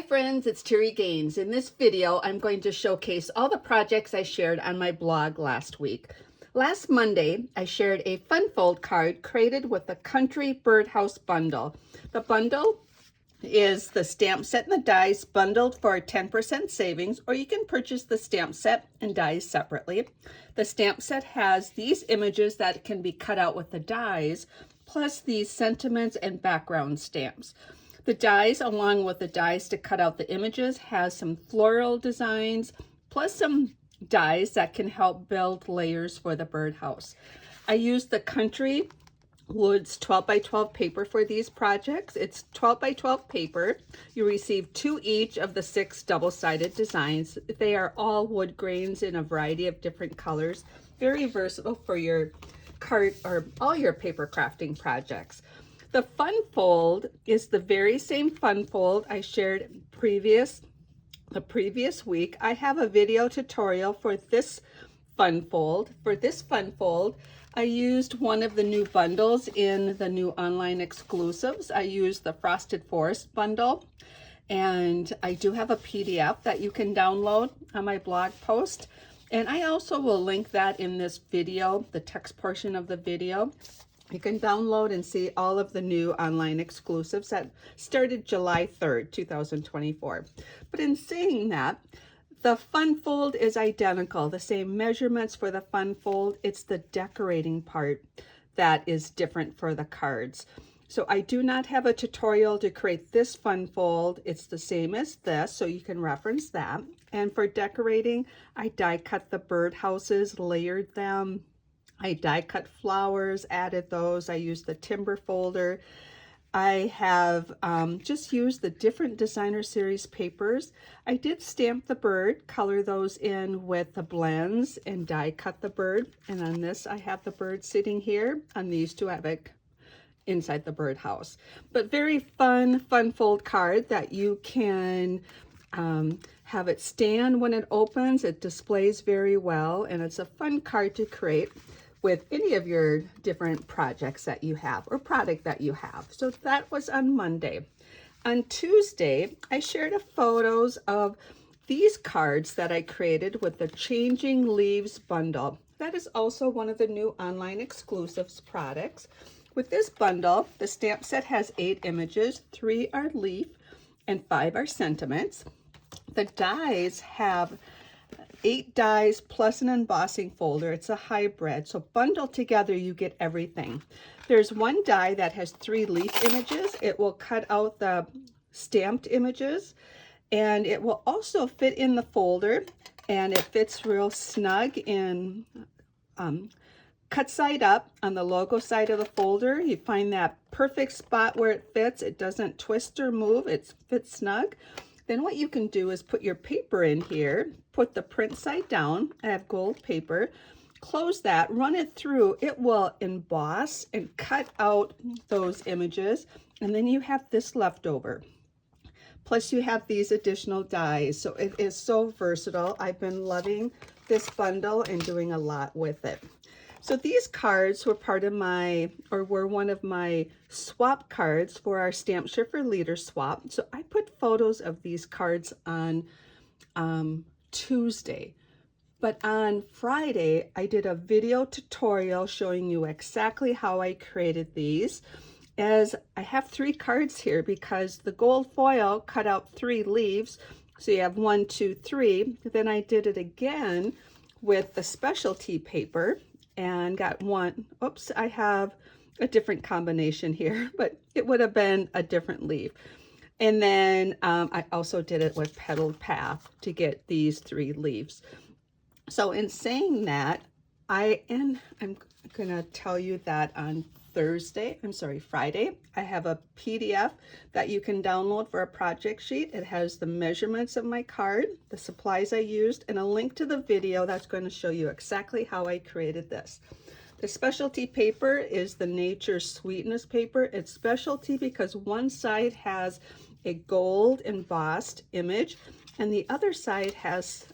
Hi friends, it's Terri Gaines. In this video, I'm going to showcase all the projects I shared on my blog last week. Last Monday, I shared a funfold card created with the Country Birdhouse bundle. The bundle is the stamp set and the dies bundled for 10% savings, or you can purchase the stamp set and dies separately. The stamp set has these images that can be cut out with the dies, plus these sentiments and background stamps. The dies, along with the dies to cut out the images, has some floral designs, plus some dies that can help build layers for the birdhouse. I used the Country Woods 12 by 12 paper for these projects. It's 12 by 12 paper. You receive 2 each of the 6 double-sided designs. They are all wood grains in a variety of different colors. Very versatile for your card or all your paper crafting projects. The funfold is the very same funfold I shared the previous week. I have a video tutorial for this funfold. For this funfold, I used one of the new bundles in the new online exclusives. I used the Frosted Forest bundle, and I do have a PDF that you can download on my blog post. And I also will link that in this video, the text portion of the video. You can download and see all of the new online exclusives that started July 3rd, 2024. But in saying that, the funfold is identical, the same measurements for the funfold. It's the decorating part that is different for the cards. So I do not have a tutorial to create this funfold. It's the same as this, so you can reference that. And for decorating, I die cut the birdhouses, layered them. I die cut flowers, added those. I used the timber folder. I have just used the different designer series papers. I did stamp the bird, color those in with the blends, and die cut the bird. And on this, I have the bird sitting here. On these two, I have it inside the birdhouse. But very fun fold card that you can have it stand when it opens. It displays very well, and it's a fun card to create with any of your different projects that you have or product that you have. So that was on Monday. On Tuesday, I shared photos of these cards that I created with the Changing Leaves bundle. That is also one of the new online exclusives products. With this bundle, the stamp set has 8 images, 3 are leaf and 5 are sentiments. The dies have 8 dies plus an embossing folder. It's a hybrid. So bundled together, you get everything. There's one die that has 3 leaf images. It will cut out the stamped images, and it will also fit in the folder, and it fits real snug in cut side up on the logo side of the folder. You find that perfect spot where it fits. It doesn't twist or move. It fits snug. Then what you can do is put your paper in here, put the print side down. I have gold paper. Close that, run it through. It will emboss and cut out those images. And then you have this left over. Plus you have these additional dies. So it is so versatile. I've been loving this bundle and doing a lot with it. So these cards were were one of my swap cards for our Stamp Shifter Leader swap. So I put photos of these cards on Tuesday. But on Friday, I did a video tutorial showing you exactly how I created these. As I have 3 cards here because the gold foil cut out 3 leaves. So you have 1, 2, 3. Then I did it again with the specialty paper and got one. Oops, I have a different combination here, but it would have been a different leaf. And then I also did it with Petaled Path to get these 3 leaves. So in saying that, I'm gonna tell you that on Friday, I have a PDF that you can download for a project sheet. It has the measurements of my card, the supplies I used, and a link to the video that's going to show you exactly how I created this. The specialty paper is the Nature Sweetness paper. It's specialty because one side has a gold embossed image and the other side has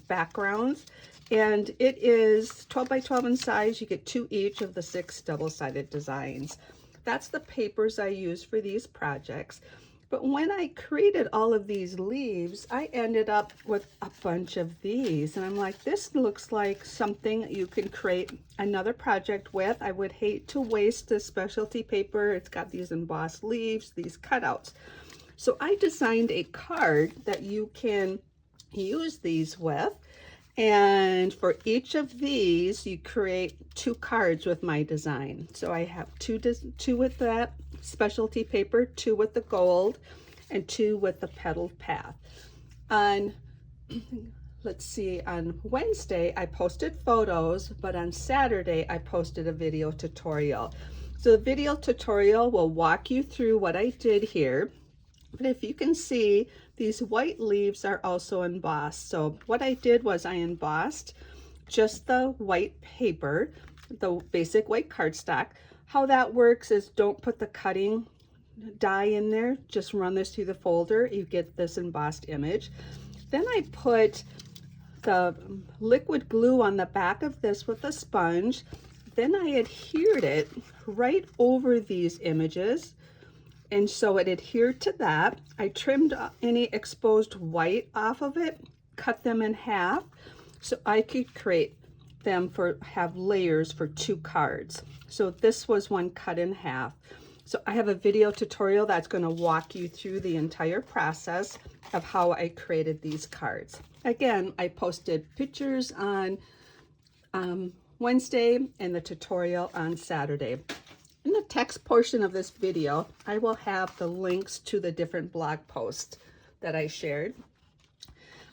backgrounds. And it is 12 by 12 in size. You get 2 each of the 6 double-sided designs. That's the papers I use for these projects. But when I created all of these leaves, I ended up with a bunch of these. And I'm like, this looks like something you can create another project with. I would hate to waste this specialty paper. It's got these embossed leaves, these cutouts. So I designed a card that you can use these with. And for each of these, you create 2 cards with my design. So I have two with that specialty paper, 2 with the gold, and 2 with the petaled path. On, let's see, on Wednesday, I posted photos, but on Saturday, I posted a video tutorial. So the video tutorial will walk you through what I did here. But if you can see, these white leaves are also embossed. So what I did was I embossed just the white paper, the basic white cardstock. How that works is don't put the cutting die in there, just run this through the folder, you get this embossed image. Then I put the liquid glue on the back of this with a sponge. Then I adhered it right over these images. And so it adhered to that. I trimmed any exposed white off of it, cut them in half, so I could create them have layers for 2 cards. So this was one cut in half. So I have a video tutorial that's going to walk you through the entire process of how I created these cards. Again, I posted pictures on Wednesday and the tutorial on Saturday. In the text portion of this video, I will have the links to the different blog posts that I shared,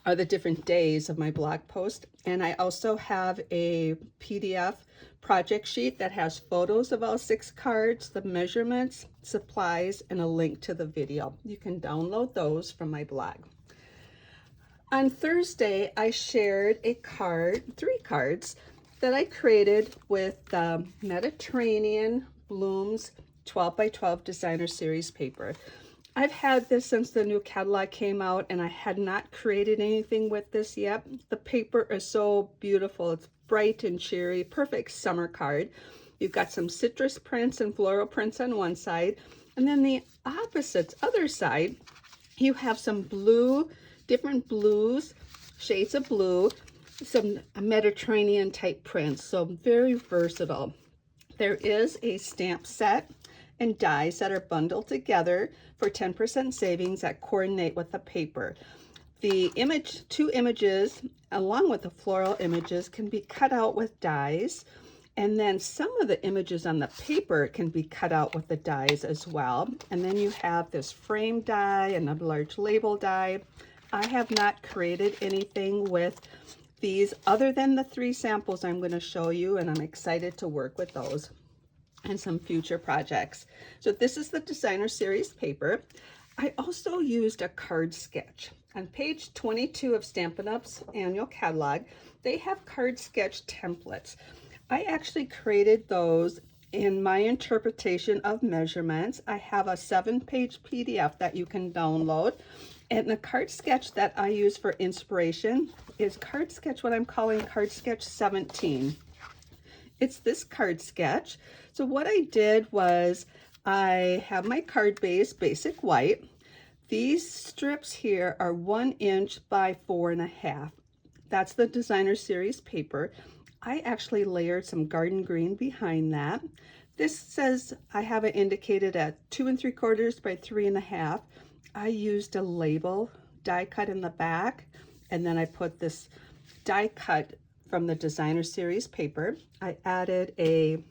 or the different days of my blog post. And I also have a PDF project sheet that has photos of all 6 cards, the measurements, supplies, and a link to the video. You can download those from my blog. On Thursday, I shared a card, 3 cards, that I created with the Mediterranean Blooms 12 by 12 designer series paper. I've had this since the new catalog came out, and I had not created anything with this yet. The paper is so beautiful. It's bright and cheery, perfect summer card. You've got some citrus prints and floral prints on one side, and then the opposite other side, you have some blue, different blues, shades of blue, some Mediterranean type prints, so very versatile. There is a stamp set and dies that are bundled together for 10% savings that coordinate with the paper. The 2 images, along with the floral images, can be cut out with dies, and then some of the images on the paper can be cut out with the dies as well. And then you have this frame die and a large label die. I have not created anything with these other than the 3 samples I'm going to show you, and I'm excited to work with those and some future projects. So this is the designer series paper. I also used a card sketch. On page 22 of Stampin' Up's annual catalog, they have card sketch templates. I actually created those in my interpretation of measurements. I have a 7-page PDF that you can download. And the card sketch that I use for inspiration is card sketch, what I'm calling card sketch 17. It's this card sketch. So what I did was I have my card base, basic white. These strips here are 1 inch by 4.5. That's the designer series paper. I actually layered some garden green behind that. This says I have it indicated at 2 3/4 by 3.5. I used a label die cut in the back, and then I put this die cut from the designer series paper. I added a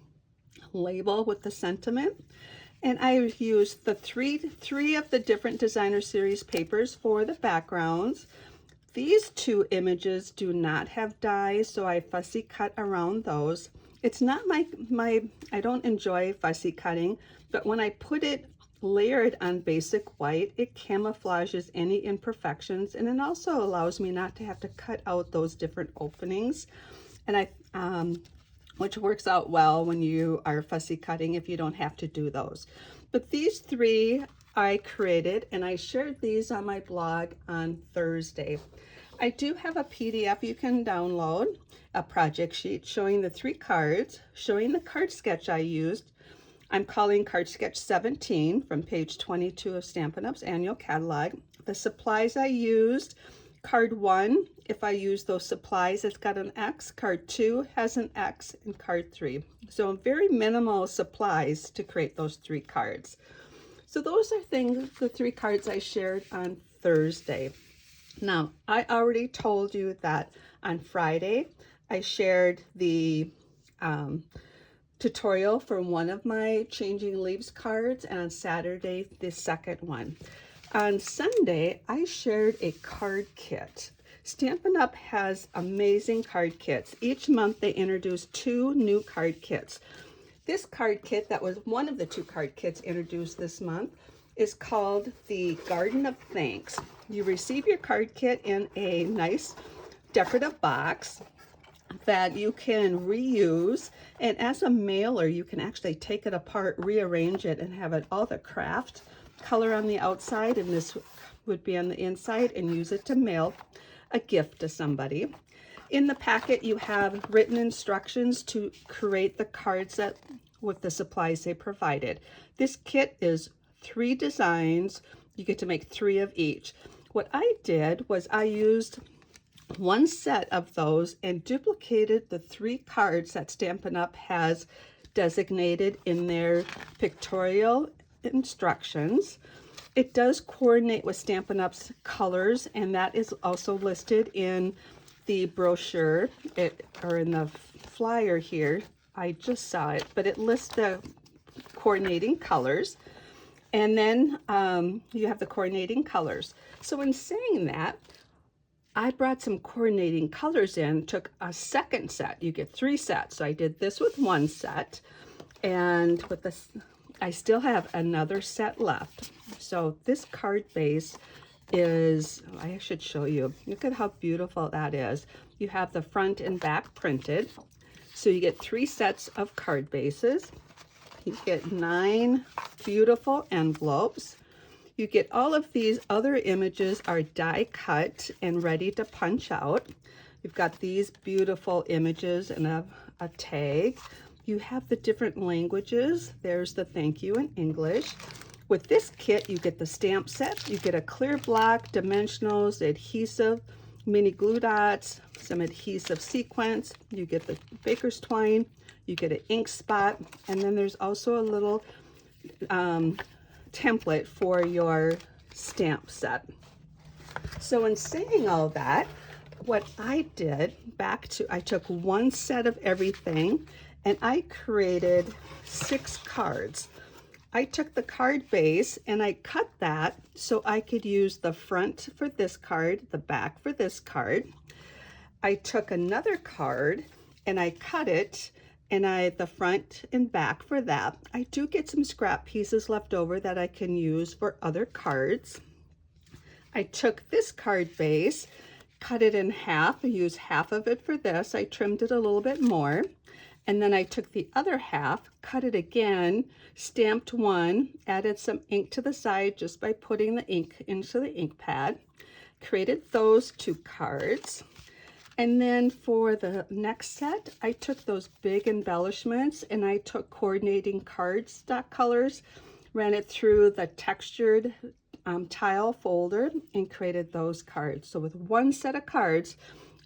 label with the sentiment, and I used the three of the different designer series papers for the backgrounds. These 2 images do not have dies, so I fussy cut around those. It's not I don't enjoy fussy cutting, but when I put it layered on basic white, it camouflages any imperfections, and it also allows me not to have to cut out those different openings, and which works out well when you are fussy cutting if you don't have to do those. But these 3 I created, and I shared these on my blog on Thursday. I do have a PDF you can download, a project sheet showing the 3 cards, showing the card sketch I used, I'm calling Card Sketch 17 from page 22 of Stampin' Up's annual catalog. The supplies I used, card 1, if I use those supplies, it's got an X. Card 2 has an X, and card 3. So very minimal supplies to create those 3 cards. So those are the 3 cards I shared on Thursday. Now, I already told you that on Friday, I shared the tutorial for one of my Changing Leaves cards, and on Saturday, the second one. On Sunday, I shared a card kit. Stampin' Up! Has amazing card kits. Each month, they introduce 2 new card kits. This card kit, that was one of the 2 card kits introduced this month, is called the Garden of Thanks. You receive your card kit in a nice decorative box that you can reuse, and as a mailer you can actually take it apart, rearrange it, and have it all the craft color on the outside, and this would be on the inside, and use it to mail a gift to somebody. In the packet you have written instructions to create the card set with the supplies they provided. This kit is 3 designs. You get to make 3 of each. What I did was I used 1 set of those and duplicated the 3 cards that Stampin' Up! Has designated in their pictorial instructions. It does coordinate with Stampin' Up's colors, and that is also listed in the brochure, or in the flyer here. I just saw it, but it lists the coordinating colors. And then you have the coordinating colors. So in saying that, I brought some coordinating colors in, took a second set. You get 3 sets. So I did this with 1 set, and with this, I still have another set left. So this card base is, I should show you. Look at how beautiful that is. You have the front and back printed. So you get 3 sets of card bases. You get 9 beautiful envelopes. You get all of these other images are die cut and ready to punch out. You've got these beautiful images and a tag. You have the different languages. There's the thank you in English. With this kit, you get the stamp set. You get a clear block, dimensionals, adhesive, mini glue dots, some adhesive sequence. You get the baker's twine. You get an ink spot. And then there's also a little template for your stamp set. So in saying all that, what I did I took 1 set of everything and I created 6 cards. I took the card base and I cut that so I could use the front for this card, the back for this card. I took another card and I cut it, and the front and back for that. I do get some scrap pieces left over that I can use for other cards. I took this card base, cut it in half, I used half of it for this. I trimmed it a little bit more. And then I took the other half, cut it again, stamped 1, added some ink to the side just by putting the ink into the ink pad, created those 2 cards. And then for the next set, I took those big embellishments and I took coordinating cardstock colors, ran it through the textured tile folder, and created those cards. So with 1 set of cards,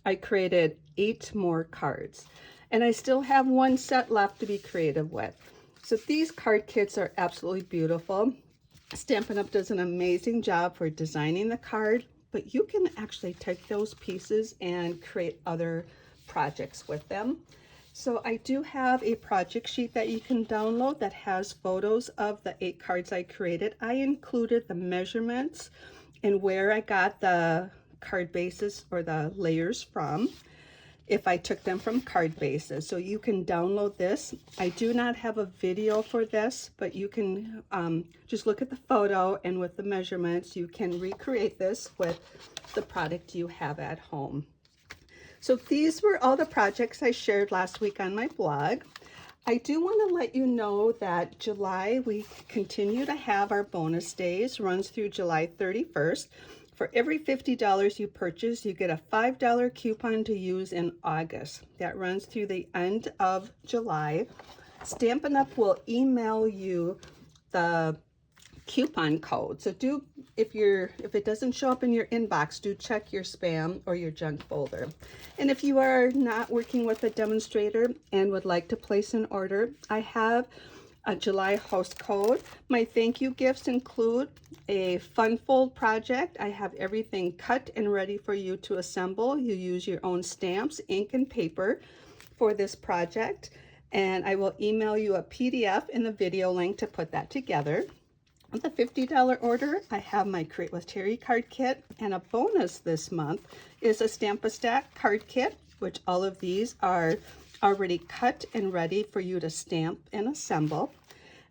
I created 8 more cards. And I still have 1 set left to be creative with. So these card kits are absolutely beautiful. Stampin' Up! Does an amazing job for designing the card, but you can actually take those pieces and create other projects with them. So I do have a project sheet that you can download that has photos of the 8 cards I created. I included the measurements and where I got the card bases or the layers from, if I took them from card bases. So you can download this. I do not have a video for this, but you can just look at the photo, and with the measurements, you can recreate this with the product you have at home. So these were all the projects I shared last week on my blog. I do want to let you know that July, we continue to have our bonus days, runs through July 31st. For every $50 you purchase, you get a $5 coupon to use in August. That runs through the end of July. Stampin' Up will email you the coupon code. So do, if it doesn't show up in your inbox, do check your spam or your junk folder. And if you are not working with a demonstrator and would like to place an order, I have a July host code. My thank you gifts include a funfold project. I have everything cut and ready for you to assemble. You use your own stamps, ink, and paper for this project. And I will email you a PDF in the video link to put that together. With a $50 order, I have my Create with Terri card kit, and a bonus this month is a Stamp-A-Stack card kit, which all of these are already cut and ready for you to stamp and assemble.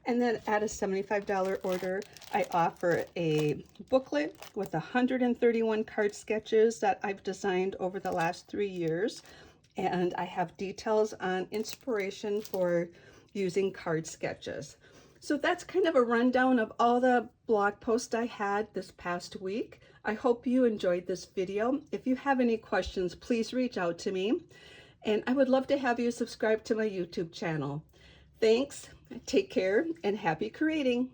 And then at a $75 order, I offer a booklet with 131 card sketches that I've designed over the last 3 years. And I have details on inspiration for using card sketches. So that's kind of a rundown of all the blog posts I had this past week. I hope you enjoyed this video. If you have any questions, please reach out to me. And I would love to have you subscribe to my YouTube channel. Thanks, take care, and happy creating.